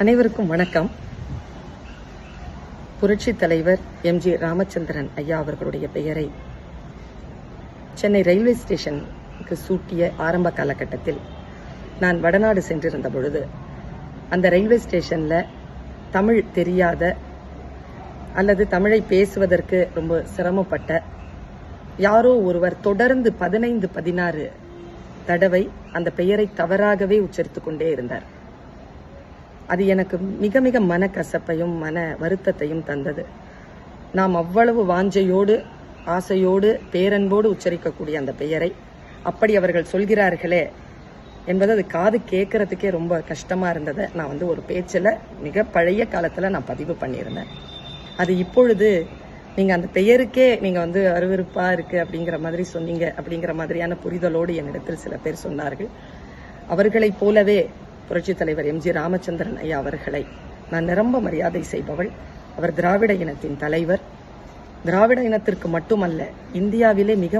அனைவருக்கும் வணக்கம். புரட்சி தலைவர் எம்ஜி ராமச்சந்திரன் ஐயா அவர்களுடைய பெயரை சென்னை ரயில்வே ஸ்டேஷனுக்கு சூட்டிய ஆரம்ப காலகட்டத்தில் நான் வடநாடு சென்றிருந்த பொழுது அந்த ரயில்வே ஸ்டேஷன்ல தமிழ் தெரியாத அல்லது தமிழை பேசுவதற்கு ரொம்ப சிரமப்பட்ட யாரோ ஒருவர் தொடர்ந்து 15-16 தடவை அந்த பெயரை தவறாகவே உச்சரித்துக் கொண்டே இருந்தார். அது எனக்கு மிக மிக மனக்கசப்பையும் மன வருத்தத்தையும் தந்தது. நாம் அவ்வளவு வாஞ்சையோடு ஆசையோடு பேரன்போடு உச்சரிக்கக்கூடிய அந்த பெயரை அப்படி அவர்கள் சொல்கிறார்களே என்பது அது காது கேட்கறதுக்கே ரொம்ப கஷ்டமா இருந்ததை நான் ஒரு பேச்சில் மிக பழைய காலத்தில் நான் பதிவு பண்ணியிருந்தேன். அது இப்பொழுது நீங்கள் அந்த பெயருக்கே நீங்கள் அருவருப்பா இருக்கு அப்படிங்கிற மாதிரி சொன்னீங்க அப்படிங்கிற மாதிரியான புரிதலோடு என்னிடத்தில் சில பேர் சொன்னார்கள். அவர்களைப் போலவே புரட்சி தலைவர் எம்ஜி ராமச்சந்திரன் ஐயா அவர்களை நான் நிரம்ப மரியாதை செய்பவள். அவர் திராவிட இனத்தின் தலைவர். திராவிட இனத்திற்கு மட்டுமல்ல, இந்தியாவிலே மிக